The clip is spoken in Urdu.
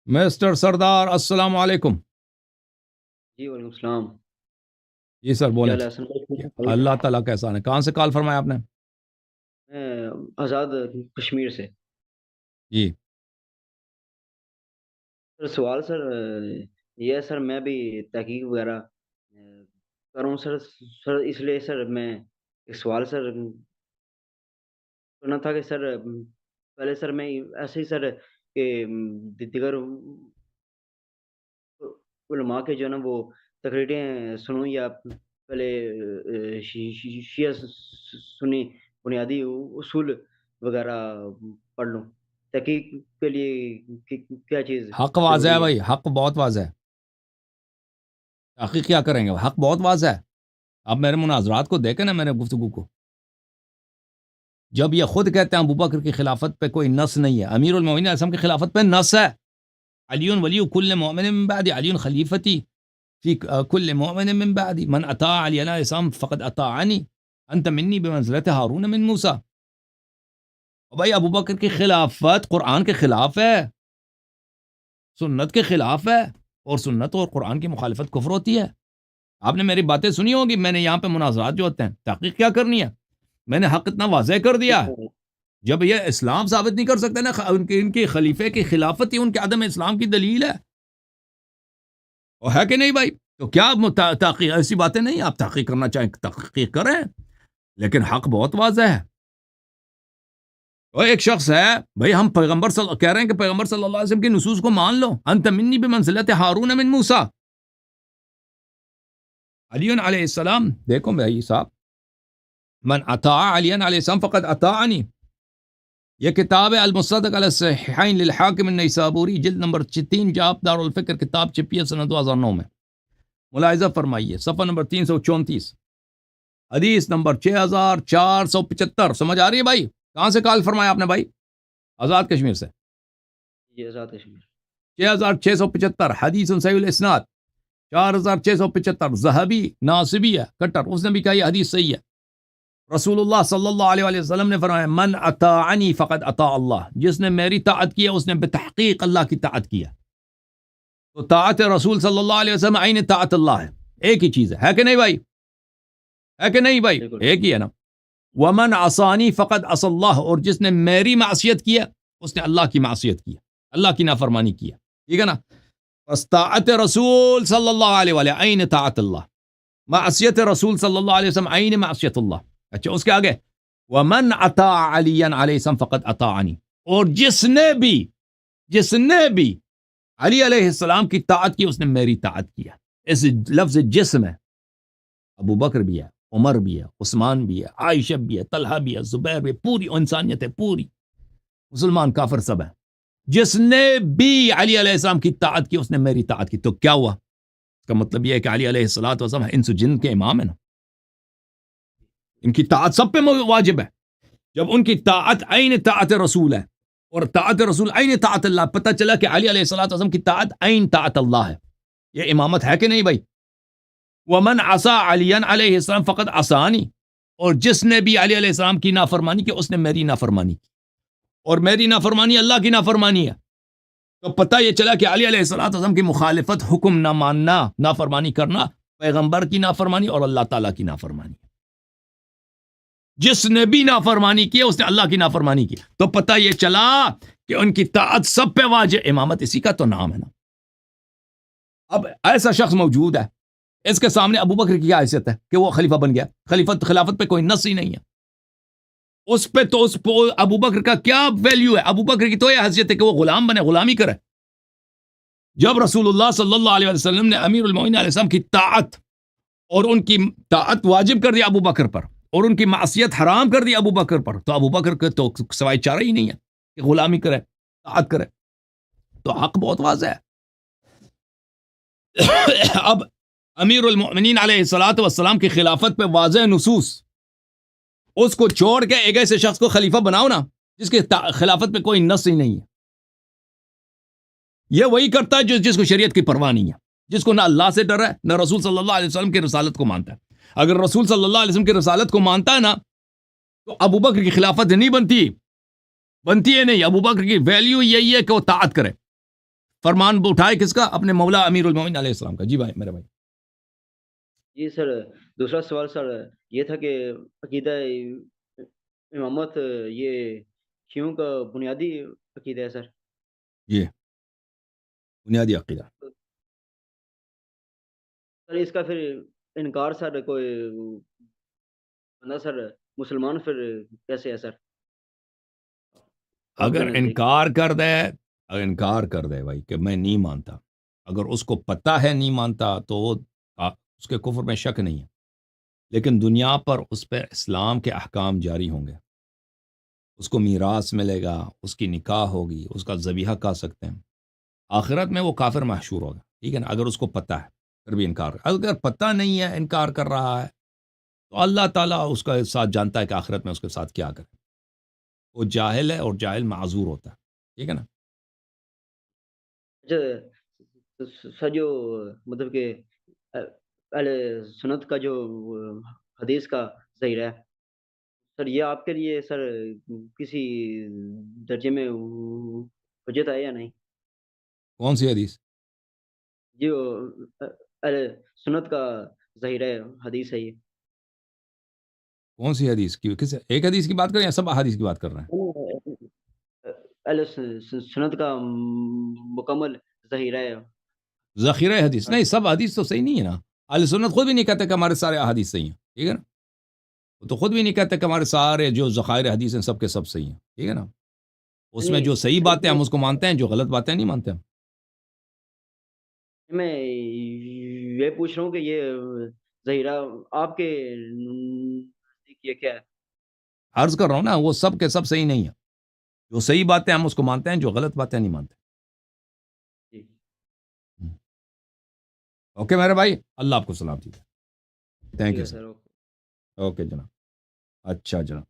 مسٹر سردار السلام علیکم. جی وعلیکم السلام. جی سر کیا بولیں. حال ہے حسن بھائی؟ اللہ تعالیٰ کا احسان ہے. کہاں سے کال فرمایا آپ نے؟ میں آزاد کشمیر سے. جی سر سوال سر یہ ہے سر، میں بھی تحقیق وغیرہ کروں سر. سر اس لیے سر میں ایک سوال سر کرنا تھا کہ سر پہلے سر میں ایسے ہی سر کہ دیگر علماء کے جو ہے نا وہ تقریریں سنوں یا پہلے شیعہ سنی بنیادی اصول وغیرہ پڑھ لوں. تحقیق کے لیے کیا چیز حق واضح ہے ضروری ہے؟ بھائی، حق بہت واضح ہے. تحقیق کیا کریں گے؟ حق بہت واضح ہے. آپ میرے مناظرات کو دیکھیں نا، میرے گفتگو کو. جب یہ خود کہتے ہیں ابوبکر کی خلافت پہ کوئی نص نہیں ہے، امیر المومنین علیہ السلام کی خلافت پہ نص ہے. علی ولی کل مومن من بعدی، علی خلیفتی فی کل مومن من بعدی، من اطاع علی علیہ السلام فقد اطاعنی، انت منی بمنزلت ہارون من موسیٰ. بھائی ابوبکر کی خلافت قرآن کے خلاف ہے، سنت کے خلاف ہے، اور سنت اور قرآن کی مخالفت کفر ہوتی ہے. آپ نے میری باتیں سنی ہوگی، میں نے یہاں پہ مناظرات جو ہوتے ہیں، تحقیق کیا کرنی ہے؟ میں نے حق اتنا واضح کر دیا ہے. جب یہ اسلام ثابت نہیں کر سکتے نا، ان کے خلیفے کی خلافت ہی ان کے عدم اسلام کی دلیل ہے، اور ہے کہ نہیں بھائی؟ تو کیا تحقیق ایسی باتیں نہیں؟ آپ تحقیق کرنا چاہیں تحقیق کریں، لیکن حق بہت واضح ہے. اور ایک شخص ہے بھائی، ہم کہہ رہے ہیں کہ پیغمبر صلی اللہ علیہ وسلم کی نصوص کو مان لو، انت منی بمنزلت ہارون من موسیٰ. علی علیہ السلام، دیکھو بھائی صاحب، من اطاع علی علیہ السلام فقد اطاعنی. یہ کتاب ہے المصدق علی الصحیحین للحاکم النیسابوری، جلد نمبر 3، جاب دار الفکر، کتاب چھپی ہے سنہ 2009 میں. ملاحظہ فرمائیے صفحہ نمبر 334، حدیث نمبر 6475. سمجھ آ رہی ہے بھائی؟ کہاں سے کال فرمایا آپ نے بھائی؟ آزاد کشمیر سے. یہ آزاد کشمیر. 6675 حدیث صحیح الاسناد، 4675. ذہبی ناصبی ہے کٹر، اس نے بھی کہا یہ حدیث صحیح ہے. رسول اللہ صلی اللہ علیہ وسلم نے فرمایا من اطاعنی فقد اطاع اللہ، جس نے میری طاعت کیا اس نے بتحقیق اللہ کی طاعت کیا. تو طاعت رسول صلی اللہ علیہ وسلم عین طاعت اللہ ہے، ایک ہی چیز ہے کہ نہیں بھائی؟ ہے کہ نہیں بھائی؟ ایک ہی ہے نا. ومن عصانی فقد عصى اللہ، اور جس نے میری معصیت کیا اس نے اللہ کی معصیت کیا، اللہ کی نافرمانی کیا. ٹھیک ہے نا؟ پس طاعت رسول صلی اللہ علیہ وسلم عین طاعت اللہ، معصیت رسول صلی اللہ علیہ وسلم عین معصیت اللہ. اچھا اس کے آگے ومن اطاع علی علیہ السلام فقد اطاعنی، اور جس نے بھی علی علیہ السلام کی طاعت کی اس نے میری طاعت کیا. اس لفظ جسم ہے، ابو بکر بھی ہے، عمر بھی ہے، عثمان بھی ہے، عائشہ بھی ہے، طلحہ بھی ہے، زبیر بھی ہے، پوری انسانیت ہے، پوری مسلمان کافر سب ہے. جس نے بھی علی علیہ السلام کی طاعت کی اس نے میری طاعت کی. تو کیا ہوا؟ اس کا مطلب یہ ہے کہ علی علیہ السلام انس و جن کے امام ہیں نا، ان کی طاعت سب پہ واجب ہے. جب ان کی طاعت عین طاعت رسول ہے اور طاعت رسول عین طاعت اللہ، پتہ چلا کہ علی علیہ السلام کی طاعت عین طاعت اللہ ہے. یہ امامت ہے کہ نہیں بھائی؟ ومن عصى علی علیہ السلام فقد عصانی، اور جس نے بھی علی علیہ السلام کی نافرمانی کی اس نے میری نافرمانی کی، اور میری نافرمانی اللہ کی نافرمانی ہے. تو پتہ یہ چلا کہ علی علیہ السلام کی مخالفت، حکم نہ ماننا، نافرمانی کرنا، پیغمبر کی نافرمانی اور اللہ تعالیٰ کی نافرمانی. جس نے بھی نافرمانی کی اس نے اللہ کی نافرمانی کی. تو پتہ یہ چلا کہ ان کی طاعت سب پہ واجب. امامت اسی کا تو نام ہے نا. اب ایسا شخص موجود ہے، اس کے سامنے ابو بکر کی کیا حیثیت ہے کہ وہ خلیفہ بن گیا؟ خلافت پہ کوئی نص ہی نہیں ہے. اس پہ ابو بکر کا کیا ویلیو ہے؟ ابو بکر کی تو یہ حیثیت ہے کہ وہ غلام بنے، غلامی کرے. جب رسول اللہ صلی اللہ علیہ وسلم نے امیر المومنین علیہ السلام کی طاعت اور ان کی طاعت واجب کر دیا ابو بکر پر، اور ان کی معصیت حرام کر دی ابو بکر پر، تو ابو بکر کے تو سوائے چارہ ہی نہیں ہے کہ غلامی کرے، طاعت کرے. تو حق بہت واضح ہے. اب امیر المؤمنین علیہ الصلوۃ والسلام کی خلافت پہ واضح نصوص، اس کو چھوڑ کے ایک ایسے شخص کو خلیفہ بناؤ نا جس کے خلافت پہ کوئی نص ہی نہیں ہے. یہ وہی کرتا ہے جس کو شریعت کی پرواہ نہیں ہے، جس کو نہ اللہ سے ڈر ہے نہ رسول صلی اللہ علیہ وسلم کی رسالت کو مانتا ہے. اگر رسول صلی اللہ علیہ وسلم کی رسالت کو مانتا ہے نا تو ابو بکر کی خلافت نہیں بنتی ہے نہیں. ابو بکر کی ویلیو یہی ہے کہ وہ طاعت کرے. فرمان اٹھائے کس کا؟ اپنے مولا امیر المومنین علیہ السلام کا. جی بھائی میرے بھائی. جی سر، دوسرا سوال سر یہ تھا کہ عقیدہ امامت یہ شیعوں کا بنیادی عقیدہ ہے سر. جی بنیادی عقیدہ. سر اس کا پھر انکار سر کوئی بندہ سر مسلمان پھر کیسے ہے سر؟ آپ کے اگر نزدیک انکار کر دے بھائی کہ میں نہیں مانتا، اگر اس کو پتہ ہے نہیں مانتا تو وہ اس کے کفر میں شک نہیں ہے، لیکن دنیا پر اس پہ اسلام کے احکام جاری ہوں گے، اس کو میراث ملے گا، اس کی نکاح ہوگی، اس کا ذبیحہ کھا سکتے ہیں، آخرت میں وہ کافر محشور ہوگا. ٹھیک ہے نا؟ اگر اس کو پتہ ہے پھر بھی انکار. اگر پتہ نہیں ہے انکار کر رہا ہے تو اللہ تعالیٰ اس کا ساتھ جانتا ہے کہ آخرت میں اس کے ساتھ کیا کرے. وہ جاہل ہے اور جاہل معذور ہوتا ہے. ٹھیک ہے نا؟ سر جو مطلب کہ اہل سنت کا جو حدیث کا ظاہر ہے سر، یہ آپ کے لیے سر کسی درجے میں حجت ہے یا نہیں؟ کون سی حدیث؟ جو اہل سنت کا ظاہر ہے حدیث ہے یہ. کون سی حدیث کی؟ کس ایک حدیث کی بات کر رہے ہیں یا سب حدیث کی بات کر رہے ہیں؟ اہل سنت کا مکمل ظاہر ہے. ذخیرہ حدیث نہیں، سب حدیث تو صحیح نہیں ہے نا. اہل سنت خود بھی نہیں کہتے کہ ہمارے سارے حدیث صحیح ہیں. ٹھیک ہے نا؟ وہ تو خود بھی نہیں کہتے کہ ہمارے سارے جو ذخائر حدیث ہیں سب کے سب صحیح ہیں. ٹھیک ہے نا؟ اس میں جو صحیح باتیں ہم اس کو مانتے ہیں، جو غلط باتیں نہیں مانتے ہم. میں یہ پوچھ رہا ہوں کہ یہ ظاہرہ آپ کے نزدیک یہ کیا ہے؟ عرض کر رہا ہوں نا، وہ سب کے سب صحیح نہیں ہیں. جو صحیح باتیں ہم اس کو مانتے ہیں، جو غلط باتیں نہیں مانتے. جی اوکے میرے بھائی، اللہ آپ کو سلام. ٹھیک ہے، تھینک ٹھیک یو ہے سر. سر. اوکے جناب. اچھا جناب.